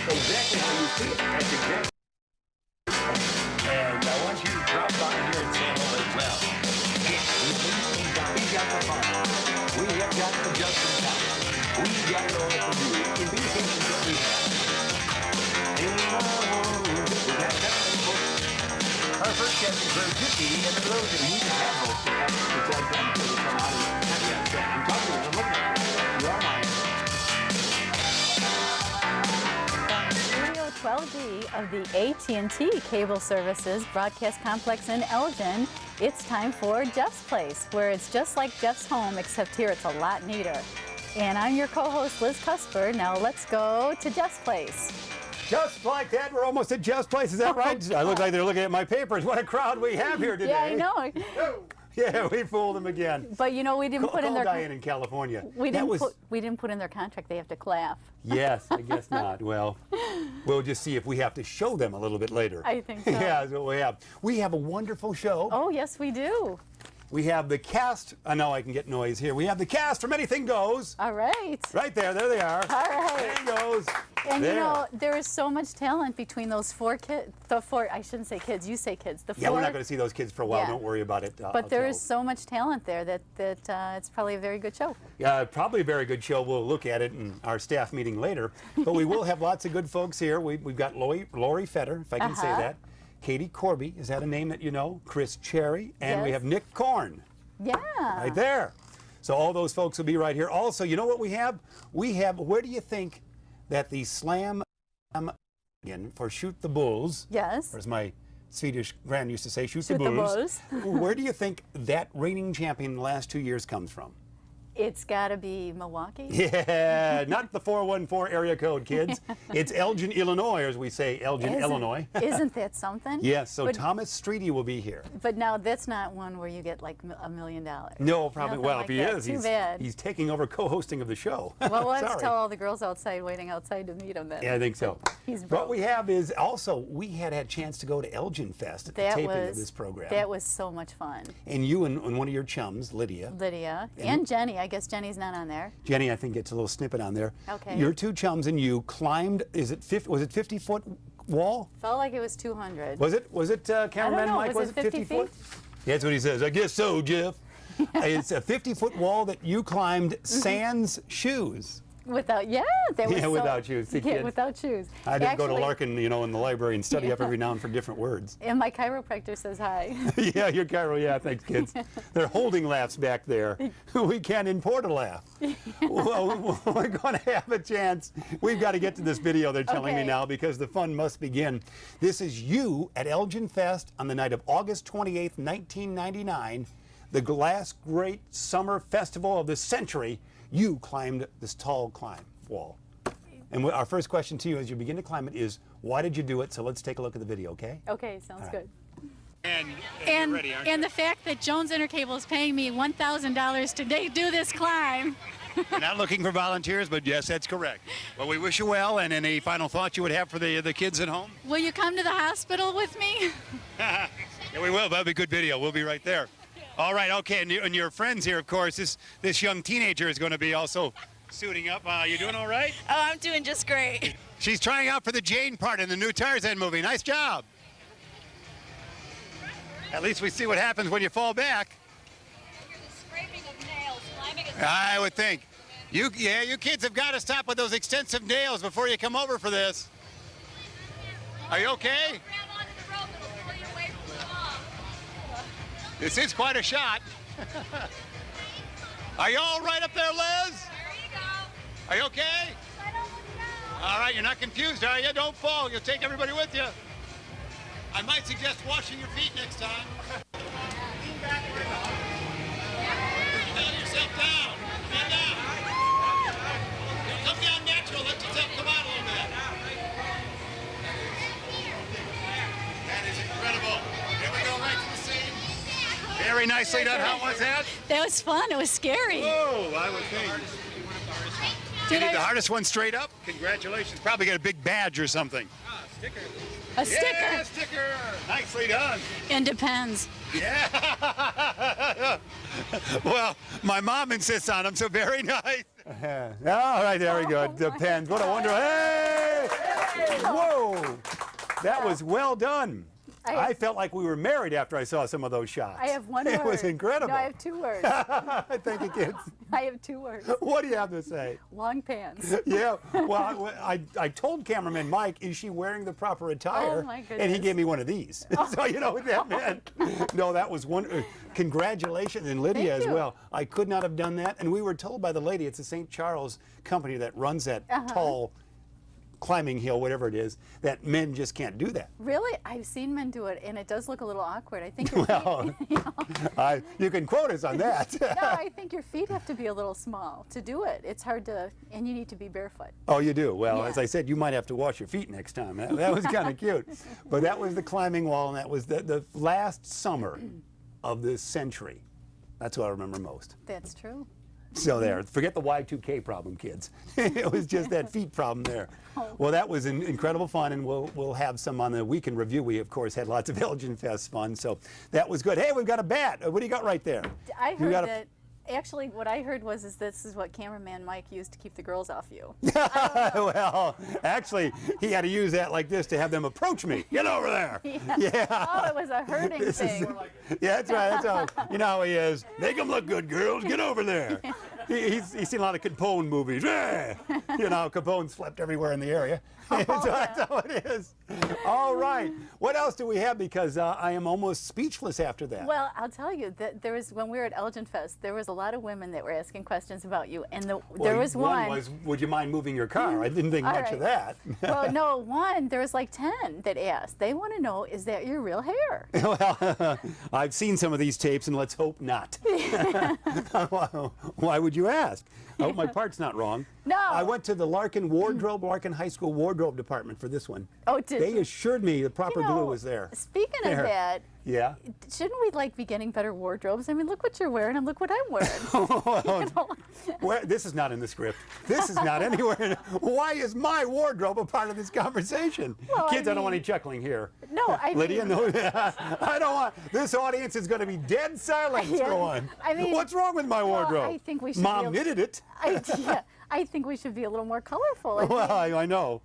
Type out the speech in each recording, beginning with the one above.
Exactly how you see it. That's exactly. And I want you to drop by here and say hello as well. We got the fun. We have got the just in time. We got it all for you. In these cases that we have. We got that. Our first guest is very picky, and for those of you who have hopes to have to tell them to come out and have you. I'm talking to them. Look at you. You are mine. 12D of the AT&T Cable Services broadcast complex in Elgin, it's time for Jeff's Place, where it's just like Jeff's home, except here it's a lot neater. And I'm your co-host, Liz Kusper. Now let's go to Jeff's Place. Just like that, we're almost at Jeff's Place. Is that right? I look like they're looking at my papers. What a crowd we have here today. Yeah, I know. Yeah, we fooled them again. But you know, we didn't put in their Diane in California. We didn't put in their contract. They have to clap. Yes, I guess not. Well, we'll just see if we have to show them a little bit later. I think so. Yeah, that's what we have. We have a wonderful show. Oh, yes, we do. We have the cast. I know I can get noise here. We have the cast from Anything Goes. All right. Right there. There they are. All right. There he goes. And there. you know, there is so much talent between those four kids. I shouldn't say kids. You say kids. The four. Yeah, we're not going to see those kids for a while. Yeah. Don't worry about it. But there is so much talent there that it's probably a very good show. Yeah, probably a very good show. We'll look at it in our staff meeting later. But we will have lots of good folks here. We've got Lori Fetter, if I can say that. Katie Corby, is that a name that you know? Chris Cherry. And we have Nick Korn. Yeah. Right there. So all those folks will be right here. Also, you know what we have? We have, where do you think that the slam for Shoot the Bulls, yes, or as my Swedish grand used to say, shoot the bulls. Where do you think that reigning champion in the last 2 years comes from? It's got to be Milwaukee. Yeah, not the 414 area code, kids. It's Elgin, Illinois, or as we say, Elgin, Illinois. Isn't that something? Yes, so Thomas Streety will be here. But now that's not one where you get like $1 million. No, probably. Nothing well, like if he that. is, Too bad. he's taking over co-hosting of the show. Well, let's tell all the girls outside, waiting outside to meet him then. Yeah, I think so. He's broke. What we have is also, we had a chance to go to Elgin-fest at the taping of this program. That was so much fun. And you and one of your chums, Lydia. And Jenny. I guess Jenny's not on there. Jenny, I think, gets a little snippet on there. Okay. Your two chums and you climbed, was it 50-foot wall? Felt like it was 200. Was it, cameraman Mike, was it 50 foot? Yeah, that's what he says. I guess so, Jeff. It's a 50-foot wall that you climbed sans shoes. Without shoes. See, kids. Without shoes. I didn't go to Larkin, in the library and study up every noun for different words. And my chiropractor says hi. Yeah, your chiro. Yeah, thanks, kids. They're holding laughs back there. We can't import a laugh. Well, we're going to have a chance. We've got to get to this video, they're telling me now, because the fun must begin. This is you at Elgin Fest on the night of August 28th, 1999, the last great summer festival of the century. You climbed this tall wall. And our first question to you as you begin to climb it is, why did you do it? So let's take a look at the video, okay? Okay, sounds good. And you're ready, aren't you? And the fact that Jones Intercable is paying me $1,000 to do this climb. You're not looking for volunteers, but yes, that's correct. Well, we wish you well, and any final thoughts you would have for the kids at home? Will you come to the hospital with me? Yeah, we will. That'll be a good video. We'll be right there. All right, okay, and your friends here, of course, this young teenager is going to be also suiting up. You doing all right? Oh, I'm doing just great. She's trying out for the Jane part in the new Tarzan movie. Nice job. At least we see what happens when you fall back. I would think. You kids have got to stop with those extensive nails before you come over for this. Are you okay? This is quite a shot. Are you all right up there, Liz? There you go. Are you okay? All right, you're not confused, are you? Don't fall. You'll take everybody with you. I might suggest washing your feet next time. Lean back a little. Settle yourself down. Come down. Come down natural. Let yourself come out a little bit. That is incredible. Here we go, right to the scene. Very nicely done. How was that? That was fun. It was scary. Oh, I would think. You did the hardest one straight up? Congratulations. Probably got a big badge or something. Sticker. A sticker. Yeah, sticker. Nicely done. And depends. Yeah. Well, my mom insists on them, so very nice. All right, there we go. It depends. What a wonderful. Hey! Whoa! That was well done. I felt like we were married after I saw some of those shots. I have one word. It was incredible. No, I have 2 words. Thank you, kids. I have 2 words. What do you have to say? Long pants. Yeah, well, I told cameraman Mike, is she wearing the proper attire? Oh, my And he goodness. gave me one of these. So you know what that meant. No, that was one. Congratulations, and Lydia Thank as you. well. I could not have done that. And we were told by the lady, it's the St. Charles company that runs that tall climbing hill, whatever it is, that men just can't do that. Really? I've seen men do it, and it does look a little awkward. I think your Well, feet, you can quote us on that. no, I think your feet have to be a little small to do it. It's hard to, and you need to be barefoot. Oh, you do? Well, Yeah. as I said, you might have to wash your feet next time. That was kind of cute. But that was the climbing wall, and that was the last summer of this century. That's what I remember most. That's true. So there, forget the Y2K problem, kids. It was just that feet problem there. Well, that was incredible fun, and we'll have some on the weekend review. We, of course, had lots of Elgin Fest fun, so that was good. Hey, we've got a bat. What do you got right there? I You heard got that. Actually, what I heard was this is what cameraman Mike used to keep the girls off you. Well, actually, he had to use that like this to have them approach me. Get over there. Yeah. Oh, it was a hurting This is- thing. Yeah, that's right. That's how, you know how he is. Make them look good, girls. Get over there. He's seen a lot of Capone movies. Yeah. You know, Capone slept everywhere in the area. So that's how it is. All right. What else do we have? Because I am almost speechless after that. Well, I'll tell you that there was, when we were at Elgin Fest, there was a lot of women that were asking questions about you, and there was one. was, would you mind moving your car? I didn't think All much of right. that. Well, no, one, there was like 10 that asked. They want to know, is that your real hair? Well, I've seen some of these tapes, and let's hope not. Why would you ask? I hope my part's not wrong. No. I went to the Larkin High School wardrobe department for this one. Oh, did They assured me the proper You know, glue was there. Speaking There. of that, Yeah. shouldn't we like be getting better wardrobes? I mean, look what you're wearing and look what I'm wearing. This is not in the script. This is not anywhere. Why is my wardrobe a part of this conversation? Well, I Kids, I don't want mean- any chuckling here. No, I Lydia, mean, no, I don't want. This audience is going to be dead silent Yeah. for one. I mean, what's wrong with my well, wardrobe? I think we should Mom be knitted it. I think we should be a little more colorful. Well, I know.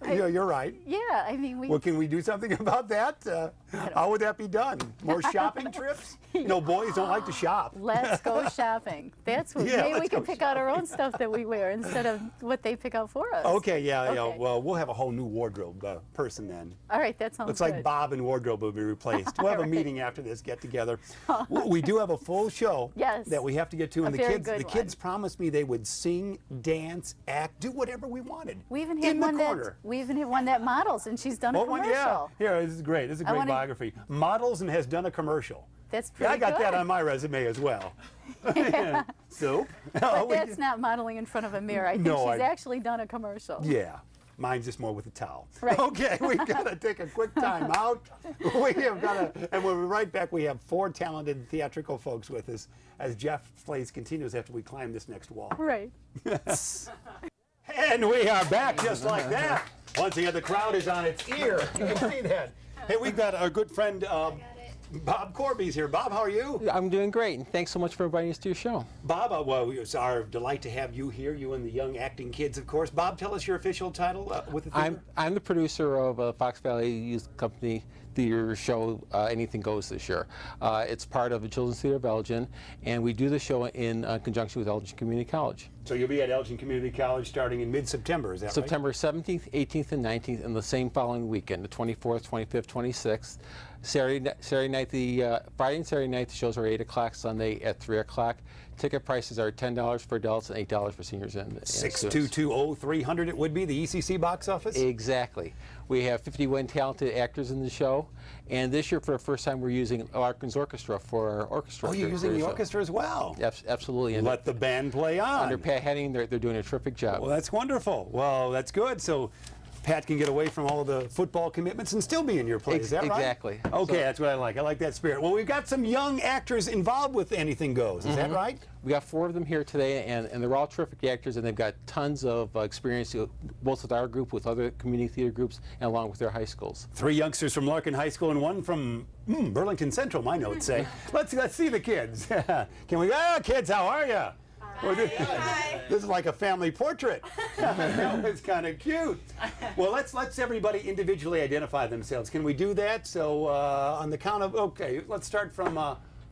You're right. Yeah, I mean, we. Well, can we do something about that? How would that be done? More shopping trips? You know, boys don't like to shop. Let's go shopping. That's what. Yeah, maybe we let's can go pick out our own stuff that we wear instead of what they pick out for us. Okay, yeah. Okay. Well, we'll have a whole new wardrobe person then. All right, that sounds Looks good. like Bob and wardrobe will be replaced. We'll have a Right. meeting after this get together. We do have a full show Yes. that we have to get to, and A the very kids good kids one. promised me they would sing, dance, act, do whatever we wanted. We even had in the one that corner. models, and she's done a Oh, commercial. one, yeah. Here, this is great. This is a I great wanna- biography. Models and has done a commercial. That's Yeah, pretty I got good. that on my resume as well. So, But that's not modeling in front of a mirror. I think No, she's actually done a commercial. yeah. Mine's just more with a towel. Right. Okay, we've got to take a quick time out. We have got to, and when we're right back, we have 4 talented theatrical folks with us as Jeff Plays continues after we climb this next wall. Right. And we are back just like that. Once again, the crowd is on its ear. You can see that. Hey, we've got our good friend Bob Corby's here. Bob, how are you? I'm doing great, and thanks so much for inviting us to your show. Bob, well, it's our delight to have you here, you and the young acting kids, of course. Bob, tell us your official title with the theater. I'm the producer of Fox Valley Youth Company theater show, Anything Goes this year. It's part of the Children's Theater of Elgin, and we do the show in conjunction with Elgin Community College. So you'll be at Elgin Community College starting in mid-September, is that right? September 17th, 18th, and 19th, and the same following weekend, the 24th, 25th, 26th. Friday and Saturday night, the shows are 8 o'clock, Sunday at 3 o'clock. Ticket prices are $10 for adults and $8 for seniors and students. 6220300 it would be, the ECC box office? Exactly. We have 51 talented actors in the show, and this year, for the first time, we're using Larkin's Orchestra for our orchestra. Oh, you're using the show. orchestra as well? Absolutely. And Let the band play on. under Pat Henning, they're doing a terrific job. Well, that's wonderful. Well, that's good. So Pat can get away from all the football commitments and still be in your play. Is that right? Exactly. Okay, So- that's what I like. I like that spirit. Well, we've got some young actors involved with Anything Goes. Is that right? We got 4 of them here today, and they're all terrific actors, and they've got tons of experience, both with our group, with other community theater groups, and along with their high schools. 3 youngsters from Larkin High School and 1 from Burlington Central, my notes say. Let's see the kids. Can we? Kids, how are you? This is like a family portrait. It's kind of cute. Well, let's everybody individually identify themselves. Can we do that? So on the count of, okay, let's start from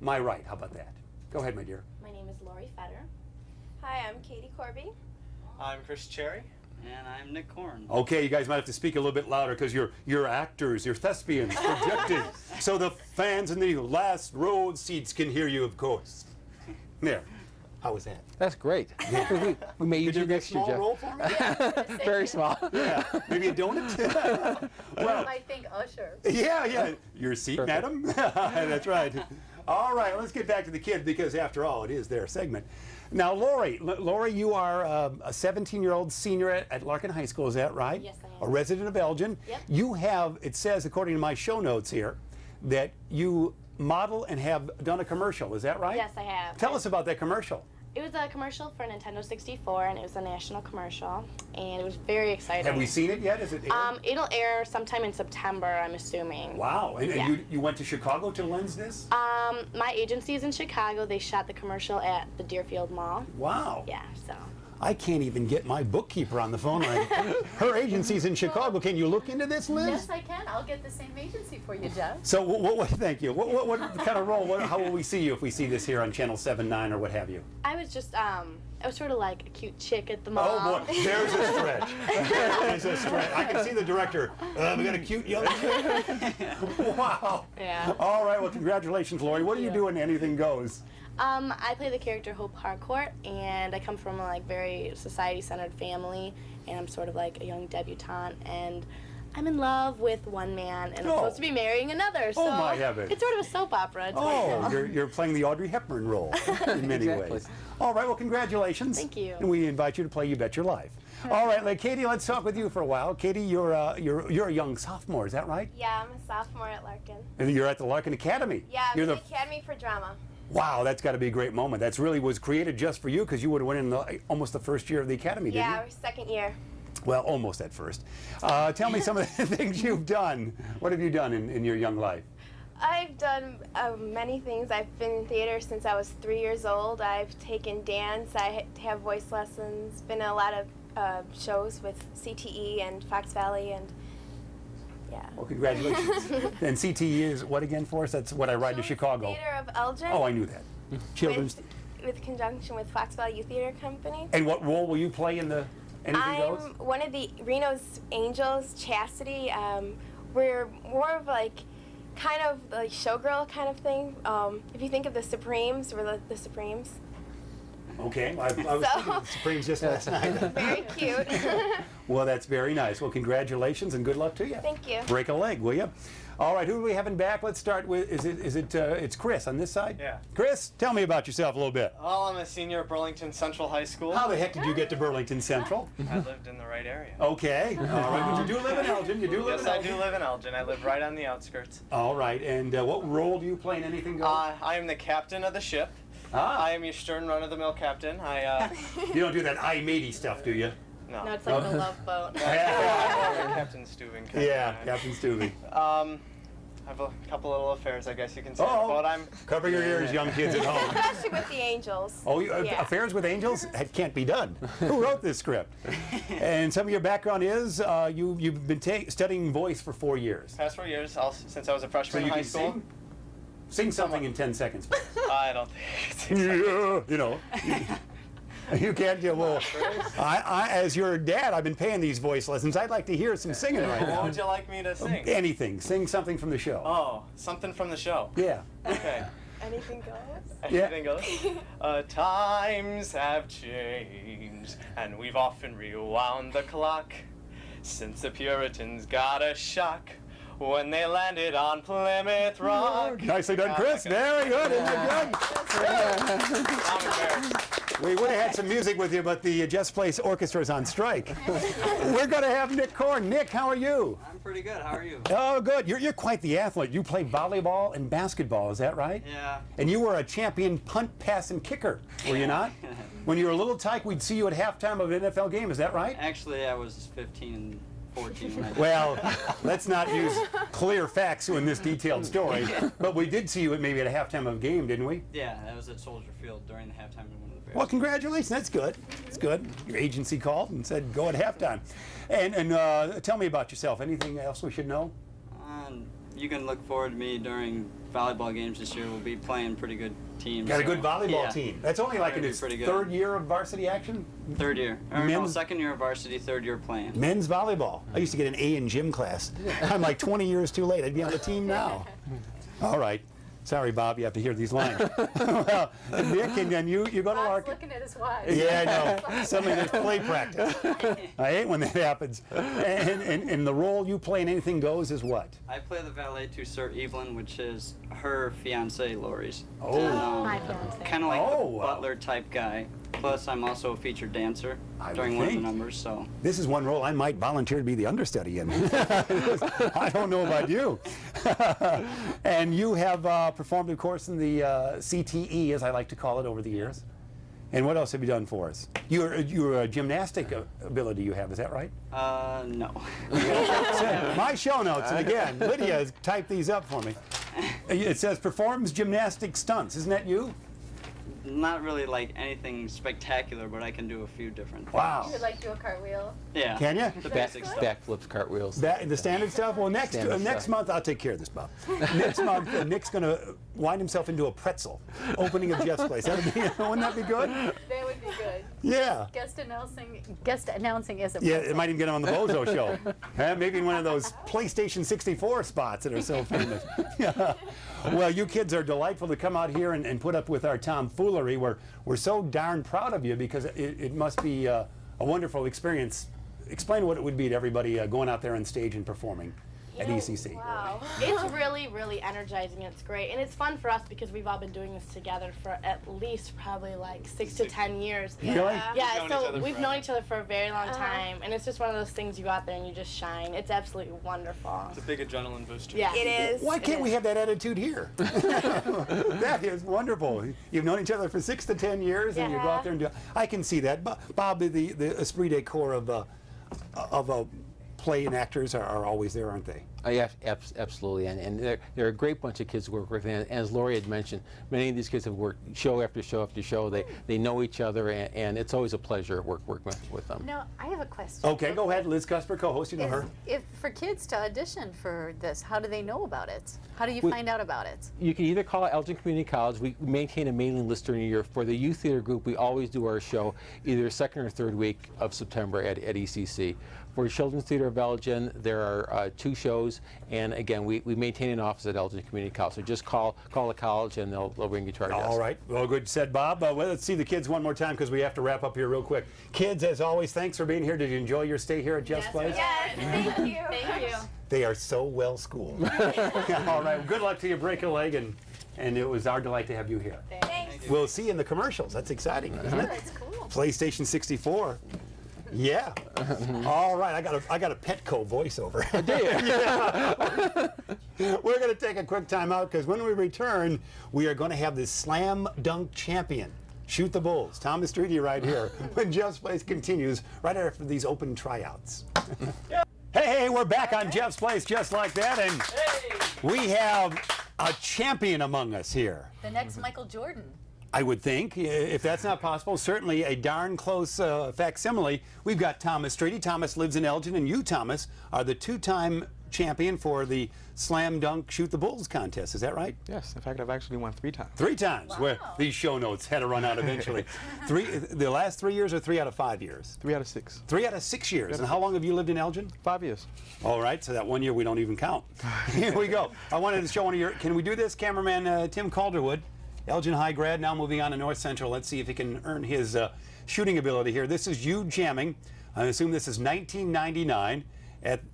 my right. How about that? Go ahead, my dear. My name is Lori Fetter. Hi, I'm Katie Corby. I'm Chris Cherry. And I'm Nick Korn. Okay, you guys might have to speak a little bit louder because you're actors, you're thespians, projecting. So the fans in the last row of seats can hear you, of course. There. How was that? That's great. We may use Could you you get a next year, small Jeff. roll for me? Very small. Yeah. Maybe a donut? Well, I think Usher. yeah. Your seat, Perfect. madam? That's right. All right, let's get back to the kids because, after all, it is their segment. Now, Lori, you are a 17-year-old senior at Larkin High School, is that right? Yes, I am. A resident of Elgin. Yep. You have, it says, according to my show notes here, that you model and have done a commercial, is that right? Yes, I have. Tell us about that commercial. It was a commercial for Nintendo 64, and it was a national commercial, and it was very exciting. Have we seen it yet? Is it aired? It'll air sometime in September, I'm assuming. Wow. And Yeah. you went to Chicago to lens this? My agency is in Chicago. They shot the commercial at the Deerfield Mall. Wow. Yeah, so. I can't even get my bookkeeper on the phone line. Her agency's in Chicago. Can you look into this, Liz? Yes, I can. I'll get the same agency for you, Jeff. So, thank you. What kind of role? How will we see you if we see this here on Channel 7, 9, or what have you? I was just, I was sort of like a cute chick at the mall. Oh boy, there's a stretch. There's a stretch. I can see the director. We got a cute young chick. Wow. Yeah. All right. Well, congratulations, Lori. What do you do in Anything Goes? I play the character Hope Harcourt, and I come from a very society-centered family, and I'm sort of like a young debutante, and I'm in love with one man, and I'm Oh. supposed to be marrying another. So my heavens. it's sort of a soap opera. It's Oh, wonderful. you're playing the Audrey Hepburn role in many Exactly. ways. All right. Well, congratulations. Thank you. And we invite you to play You Bet Your Life. All right, Katie, let's talk with you for a while. Katie, you're a young sophomore, is that right? Yeah, I'm a sophomore at Larkin. And you're at the Larkin Academy. Yeah, I'm You're in the Academy for Drama. Wow, that's got to be a great moment. That's really was created just for you because you would have went in almost the first year of the academy, didn't Yeah, you? our second year. Well, almost at first. Tell me some of the things you've done. What have you done in your young life? I've done many things. I've been in theater since I was 3 years old. I've taken dance. I have voice lessons. Been in a lot of shows with CTE and Fox Valley, and yeah. Well, congratulations. And CTE is what again for us? That's what I ride to Chicago. Theater of Elgin. Oh, I knew that. Children's. With conjunction with Fox Valley Youth Theater Company. And what role will you play in the Anything Goes? I'm one of the Reno's Angels, Chastity. We're more of kind of like showgirl kind of thing. If you think of the Supremes, we're the Supremes. Okay, I was thinking of the Supremes just last night. Very cute. Well, that's very nice. Well, congratulations and good luck to you. Thank you. Break a leg, will you? All right, who do we have in back? Let's start with, it's Chris on this side? Yeah. Chris, tell me about yourself a little bit. Well, I'm a senior at Burlington Central High School. How the heck did you get to Burlington Central? I lived in the right area. Okay, all right, but you do live in Elgin, you do live Yes, in I Elgin. do live in Elgin. I live right on the outskirts. All right, and what role do you play in Anything Goes? I am the captain of the ship. I am your stern run-of-the-mill captain. You don't do that I-matey stuff, do you? No. No, it's like the Love Boat. Captain Steuben. Yeah, Captain Stubing. I have a couple little affairs, I guess you can say. Oh, But I'm cover your ears, young kids at home. Especially with the Angels. Oh, Yeah. Affairs with Angels? That can't be done. Who wrote this script? And some of your background is you've been studying voice for 4 years. past 4 years, since I was a So freshman you in high can school. sing? Sing something in 10 seconds. please. I don't think Yeah, you know. You can't do, well, as your dad, I've been paying these voice lessons. I'd like to hear some singing right What now. would you like me to sing? Anything. Sing something from the show. Oh, something from the show. Yeah. Okay. Anything goes. Yeah. Anything goes? Times have changed, and we've often rewound the clock since the Puritans got a shock when they landed on Plymouth Rock. Nicely done, Chris. Very good. Isn't it good? I'm embarrassed. We would have had some music with you, but the Just Place Orchestra is on strike. We're going to have Nick Korn. Nick, how are you? I'm pretty good. How are you? Oh, good. You're quite the athlete. You play volleyball and basketball, is that right? Yeah. And you were a champion punt, pass, and kicker, were you not? When you were a little tyke, we'd see you at halftime of an NFL game, is that right? Actually, I was 15 and 14 when I did. Well, let's not use clear facts in this detailed story, but we did see you maybe at a halftime of a game, didn't we? Yeah, that was at Soldier Field during the halftime of one of the Bears. Well, congratulations. That's good. That's good. Your agency called and said go at halftime. And tell me about yourself. Anything else we should know? You can look forward to me during volleyball games this year. We'll be playing pretty good teams. Got a good so, volleyball yeah. team. That's only like in its Pretty good. third year of varsity action? Third year. Or no, Men's- second year of varsity, third year playing. Men's volleyball. I used to get an A in gym class. I'm like 20 years too late. I'd be on the team now. All right. Sorry, Bob, you have to hear these lines. Well, Nick, and then you go to Bob's Larkin. looking at his watch. Yeah, I know. Suddenly there's play practice. I hate when that happens. And the role you play in Anything Goes is what? I play the valet to Sir Evelyn, which is her fiance, Lori's. Oh. My fiance. Kind of like Oh, the wow. butler type guy. Plus, I'm also a featured dancer I during would one of the think. numbers, so. This is one role I might volunteer to be the understudy in. I don't know about you. And you have performed, of course, in the CTE, as I like to call it, over the years. And what else have you done for us? Your gymnastic ability you have, is that right? No. My show notes, and again, Lydia has typed these up for me. It says performs gymnastic stunts. Isn't that you? Not really like anything spectacular, but I can do a few different. Wow. You would like do a cartwheel? Yeah. Can ya? The basic stuff. Backflips, cartwheels. The standard stuff? Well, next Standard stuff. month I'll take care of this, Bob. Next month, Nick's going to wind himself into a pretzel, opening of Jeff's Place. Wouldn't that be good? That would be good. Yeah. Guest announcing isn't. Yeah, it might even get him on the Bozo show. Maybe in one of those PlayStation 64 spots that are so famous. Yeah. Well, you kids are delightful to come out here and put up with our tomfoolery. We're so darn proud of you because it must be a wonderful experience. Explain what it would be to everybody going out there on stage and performing at ECC. Wow. It's really, really energizing. It's great. And it's fun for us because we've all been doing this together for at least probably like 6 to 10 years. Really? Yeah, known each so other we've forever. known each other for a very long time. And it's just one of those things you go out there and you just shine. It's absolutely wonderful. It's a big adrenaline booster. Yeah. It is. Why can't we have that attitude here? That is wonderful. You've known each other for 6 to 10 years, and you go out there and do. I can see that. Bob, the esprit de corps of play and actors are always there, aren't they? Yeah, absolutely, and they're a great bunch of kids to work with. And as Lori had mentioned, many of these kids have worked show after show after show. They know each other, and it's always a pleasure working with them. Now, I have a question. Okay, go ahead. Liz Kusper, co-host, you know her. If for kids to audition for this, how do they know about it? How do you find out about it? You can either call Elgin Community College. We maintain a mailing list during the year. For the youth theater group, we always do our show either second or third week of September at ECC. For Children's Theater of Elgin, there are 2 shows, and again, we maintain an office at Elgin Community College. So just call the college, and they'll bring you to our desk. All right. Well, good said, Bob. Well, let's see the kids one more time because we have to wrap up here real quick. Kids, as always, thanks for being here. Did you enjoy your stay here at Jeff's Place? Yes, thank you. Thank you. They are so well schooled. All right. Well, good luck to you. Break a leg, and it was our delight to have you here. Thanks. We'll see you in the commercials. That's exciting, isn't it? That's cool. PlayStation 64. Yeah. All right. I got a Petco voiceover. We're going to take a quick time out because when we return, we are going to have this slam dunk champion. Shoot the Bulls. Thomas Streety right here. When Jeff's Place continues right after these open tryouts. Hey, we're back on Jeff's Place just like that, and we have a champion among us here. The next Michael Jordan. I would think, if that's not possible, certainly a darn close facsimile. We've got Thomas Streety. Thomas lives in Elgin, and you, Thomas, are the 2-time champion for the Slam Dunk Shoot the Bulls contest. Is that right? Yes, in fact, I've actually won 3 times. 3 times. Wow. Well, these show notes had to run out eventually. The last 3 years or 3 out of 5 years? 3 out of 6. 3 out of 6 years. And how long have you lived in Elgin? 5 years. All right, so that 1 year we don't even count. Here we go. I wanted to show one of your. Can we do this, cameraman Tim Calderwood? Elgin High grad, now moving on to North Central. Let's see if he can earn his shooting ability here. This is you jamming. I assume this is 1999.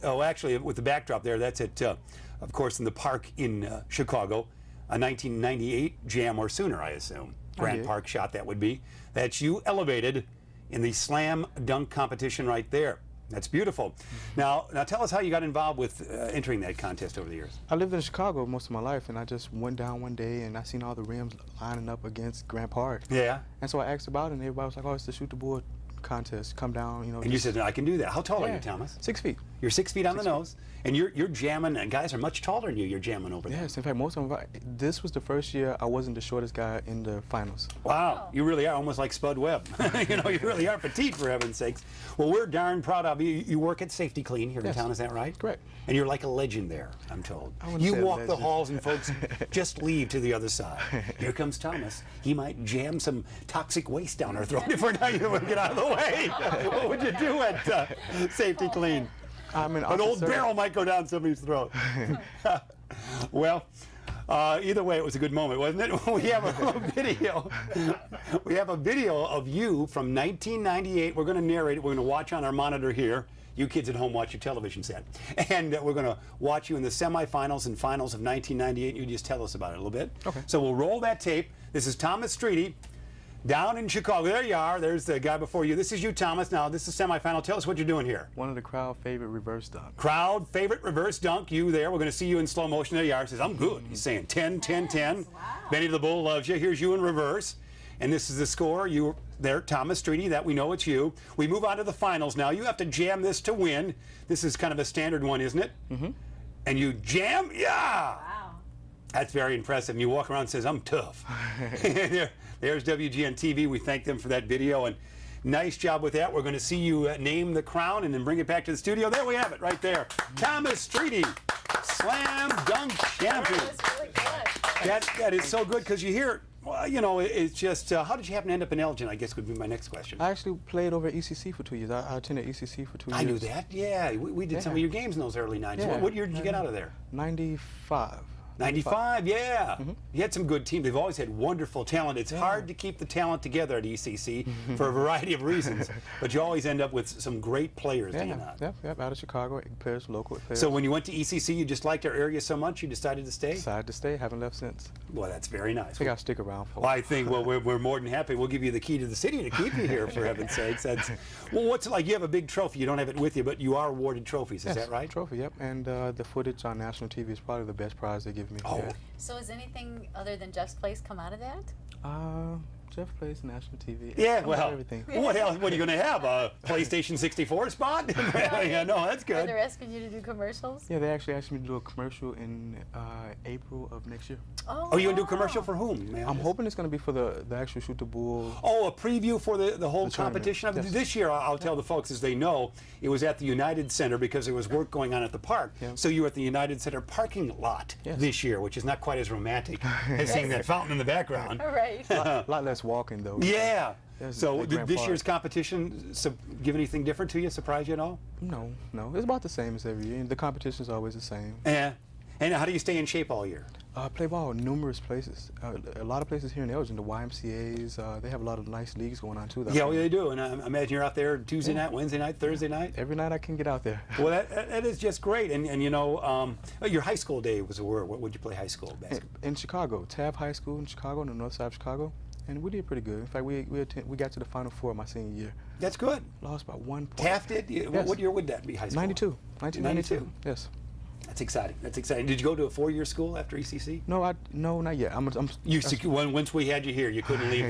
Actually, with the backdrop there, that's at, of course, in the park in Chicago. A 1998 jam or sooner, I assume. Grant did. Park shot that would be, that you elevated in the slam dunk competition right there. That's beautiful. Now tell us how you got involved with entering that contest over the years. I lived in Chicago most of my life, and I just went down one day and I seen all the rims lining up against Grant Park. Yeah. And so I asked about it, and everybody was like, "Oh, it's the shoot the bull contest. Come down, you know." And you said, I can do that. How tall are you, Thomas? 6 feet. You're 6 feet on the 6 feet. nose, and you're jamming, and guys are much taller than you. You're jamming over there. Yes, in fact, most of them. This was the first year I wasn't the shortest guy in the finals. Wow, you really are almost like Spud Webb. You know, you really are petite, for heaven's sakes. Well, we're darn proud of you. You work at Safety Clean here in town, is that right? Correct. And you're like a legend there, I'm told. I wouldn't You say a walk the legend. halls and folks just leave to the other side. Here comes Thomas. He might jam some toxic waste down our throat if we're not going to get out of the way. What would you do at Safety Clean? I'm an An old officer. barrel might go down somebody's throat. Well, either way, it was a good moment, wasn't it? We have a video. We have a video of you from 1998. We're going to narrate it. We're going to watch on our monitor here. You kids at home watch your television set. And we're going to watch you in the semifinals and finals of 1998. You just tell us about it a little bit. Okay. So we'll roll that tape. This is Thomas Streety down in Chicago. There you are. There's the guy before you. This is you, Thomas. Now, this is semifinal. Tell us what you're doing here. One of the crowd favorite reverse dunk. Crowd favorite reverse dunk. You there. We're going to see you in slow motion. There you are. He says, I'm good. He's saying 10, 10, 10. Wow. Benny the Bull loves you. Here's you in reverse. And this is the score. You there, Thomas Streety. That we know it's you. We move on to the finals now. You have to jam this to win. This is kind of a standard one, isn't it? Mm-hmm. And you jam? Yeah! Wow. That's very impressive. And you walk around and says, I'm tough. There's WGN TV. We thank them for that video. And nice job with that. We're going to see you name the crown and then bring it back to the studio. There we have it right there. Thomas Streety, slam dunk champion. That was really good. That is so good because you hear, well, you know, it's just, how did you happen to end up in Elgin, I guess would be my next question. I actually played over at ECC for 2 years. I attended ECC for 2 years. I knew that, yeah. We did some of your games in those early 90s. Yeah. What year did you get out of there? 95. 95, yeah. You had some good teams. They've always had wonderful talent. It's hard to keep the talent together at ECC for a variety of reasons, but you always end up with some great players, do you not? Yep, out of Chicago, players, local players. So when you went to ECC, you just liked our area so much, you decided to stay? Decided to stay, haven't left since. Well, that's very nice. I think I'll stick around for Well, I think, well, we're more than happy. We'll give you the key to the city to keep you here, for heaven's sakes. That's, well, what's it like? You have a big trophy. You don't have it with you, but you are awarded trophies. Is that right? Trophy, yep. And the footage on national TV is probably the best prize they give me. Oh. Yeah. So has anything other than Jeff's Place come out of that? Jeff plays national TV. Yeah, Come on, well, everything. what else? What are you going to have? A PlayStation 64 spot? Yeah, no, that's Are good. they asking you to do commercials? Yeah, they actually asked me to do a commercial in April of next year. Oh, you going to do a commercial for whom, man? I'm hoping it's going to be for the actual Shoot the Bull. Oh, a preview for the whole The tournament, competition of it. yes. This year. I'll tell the folks, as they know, it was at the United Center because there was work going on at the park. Yeah. So you were at the United Center parking lot Yes. this year, which is not quite as romantic as seeing that fountain in the background. Right. A lot less walking, though. Yeah. Yes, So like did Grand this Park. year's competition give anything different to you? Surprise you at all? No. It's about the same as every year. The competition is always the same. Yeah. And how do you stay in shape all year? Play ball in numerous places. A lot of places here in Elgin, the YMCA's, they have a lot of nice leagues going on, too. Yeah, well, they do. And I imagine you're out there Tuesday night, Wednesday night, Thursday night? Every night I can get out there. Well, that is just great. And you know, your high school day was where? What would you play high school basketball? In Chicago, Tabb High School in Chicago, on the north side of Chicago. And we did pretty good. In fact, we got to the Final Four my senior year. That's good. Lost by 1 point. Taft did? Yes. What year would that be, high school? 92. 1992. Yes. That's exciting. That's exciting. Did you go to a 4-year school after ECC? No, not yet. Once we had you here, you couldn't leave.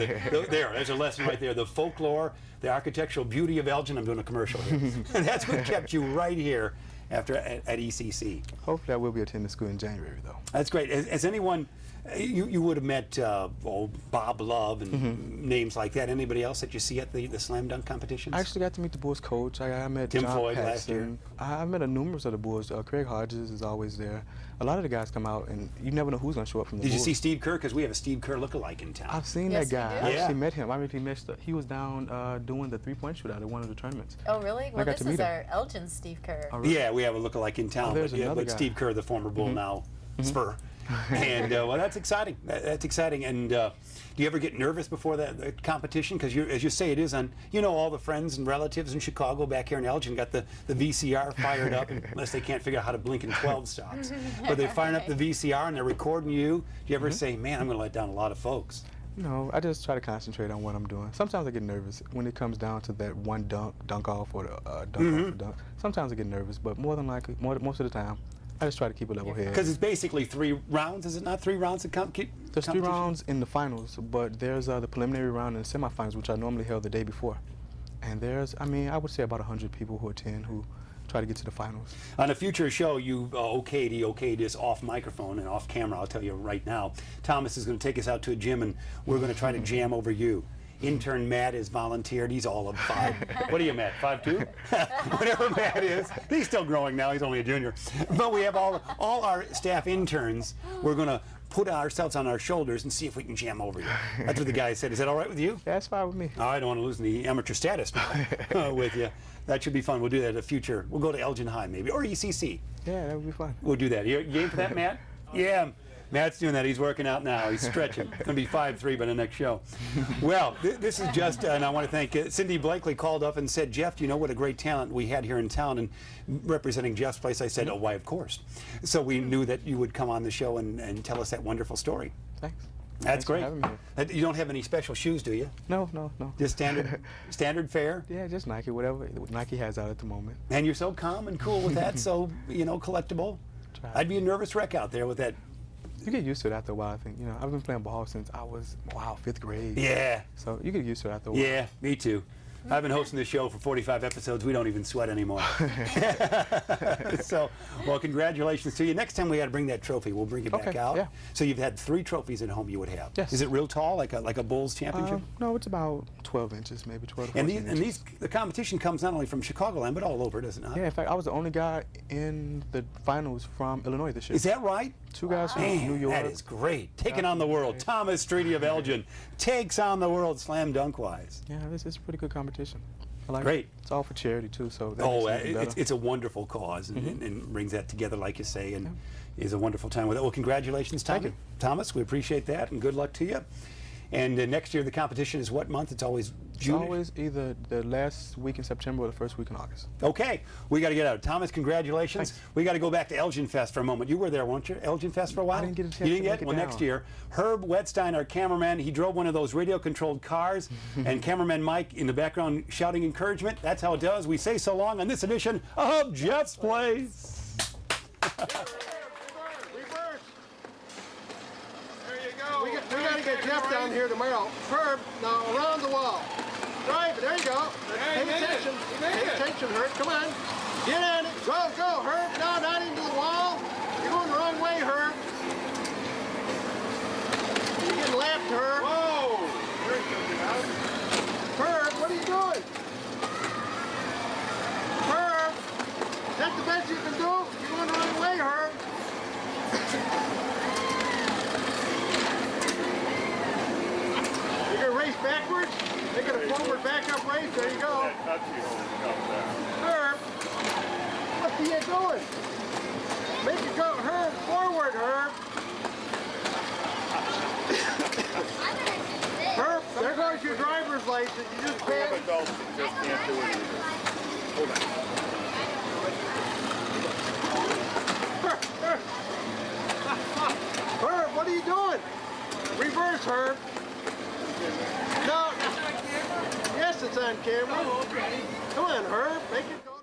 There's a lesson right there. The folklore, the architectural beauty of Elgin. I'm doing a commercial here. And that's what kept you right here at ECC. Hopefully I will be attending school in January, though. That's great. Has anyone, you would have met Bob Love and names like that. Anybody else that you see at the slam dunk competitions? I actually got to meet the Bulls coach. I met Tim John Floyd Paxson. last year. I met a numerous of the Bulls. Craig Hodges is always there. A lot of the guys come out, and you never know who's going to show up from the Did you Bulls. see Steve Kerr? Because we have a Steve Kerr lookalike in town. I've seen Yes, that guy. you I do? actually met him. I mean, he was down doing the three-point shootout at one of the tournaments. Oh, really? Well, got this to meet is him. our Elgin Steve Kerr. Oh, really? Yeah, we have a lookalike in town. there's but another but guy. Steve Kerr, the former Bull, now Spur. And well, that's exciting. That's exciting. And do you ever get nervous before the competition? Because as you say, it is on. You know, all the friends and relatives in Chicago, back here in Elgin, got the VCR fired up, unless they can't figure out how to blink in 12 stops. But they're firing up the VCR and they're recording you. Do you ever say, "Man, I'm going to let down a lot of folks"? No, I just try to concentrate on what I'm doing. Sometimes I get nervous when it comes down to that one dunk off or the dunk off or dunk. Sometimes I get nervous, but more than likely, most of the time, I just try to keep a level head. Because it's basically 3 rounds, is it not 3 rounds of There's 3 rounds in the finals, but there's the preliminary round and the semifinals, which are normally held the day before. And there's, I mean, I would say about 100 people who attend who try to get to the finals. On a future show, you okayed this off microphone and off camera, I'll tell you right now. Thomas is going to take us out to a gym, and we're going to try to jam over you. Intern Matt has volunteered. He's all of 5. What are you, Matt, 5'2"? Whatever Matt is. He's still growing now. He's only a junior. But we have all our staff interns. We're going to put ourselves on our shoulders and see if we can jam over you. That's what the guy said. Is that all right with you? Yeah, that's fine with me. I don't want to lose the amateur status now with you. That should be fun. We'll do that in the future. We'll go to Elgin High maybe, or ECC. Yeah, that would be fun. We'll do that. You game for that, Matt? Yeah. Matt's doing that. He's working out now. He's stretching. Going to be 5'3" by the next show. Well, this is just, and I want to thank Cindy Blakely called up and said, Jeff, do you know what a great talent we had here in town? And representing Jeff's place, I said, oh, why, of course. So we knew that you would come on the show and tell us that wonderful story. Thanks. That's Thanks for great. having me. You don't have any special shoes, do you? No. Just standard fare? Yeah, just Nike, whatever Nike has out at the moment. And you're so calm and cool with that, so, collectible. I'd be a nervous wreck out there with that. You get used to it after a while, I think. I've been playing ball since I was, 5th grade. Yeah. So you get used to it after a while. Yeah, me too. I've been hosting this show for 45 episodes. We don't even sweat anymore. So, well, congratulations to you. Next time we got to bring that trophy. We'll bring it back out. Yeah. So you've had 3 trophies at home you would have. Yes. Is it real tall, like a Bulls championship? No, it's about 12 inches, maybe 12 to 14 inches. The competition comes not only from Chicagoland, but all over, does it not? Yeah, in fact, I was the only guy in the finals from Illinois this year. Is that right? 2 guys from New York. That is great. Taking on the world. Thomas Streety of Elgin takes on the world slam dunk-wise. Yeah, this is a pretty good competition. I like Great. It. It's all for charity, too, so that makes it better. It's a wonderful cause and brings that together, like you say, and is a wonderful time with it. Well, congratulations, Thomas. We appreciate that, and good luck to you. And next year, the competition is what month? It's always June? It's always either the last week in September or the first week in August. Okay. We got to get out. Thomas, congratulations. Thanks. We got to go back to Elgin Fest for a moment. You were there, weren't you? Elgin Fest for a while? I didn't get a chance You didn't to get make it Well, down. next year. Herb Wetstein, our cameraman, he drove one of those radio-controlled cars, and cameraman Mike in the background shouting encouragement. That's how it does. We say so long on this edition of Jeff's Place. We got to get Jeff down here tomorrow. Herb, now around the wall. Drive it. There you go. Pay attention. Pay attention, Herb. Come on. Get in it. Go, Herb. No, not into the wall. You're going the wrong way, Herb. You're getting left, Herb. Whoa. Herb, what are you doing? Herb, is that the best you can do? You're going the wrong way, Herb. You're going to race backwards? Make it a forward back-up race. There you go. Herb, what are you doing? Make it go, Herb, forward, Herb. Herb, there goes your driver's license. You just can't. Can't do it. Hold on. Herb, what are you doing? Reverse, Herb. No. Yes, it's on camera. Oh, okay. Come on, Herb. Make it go.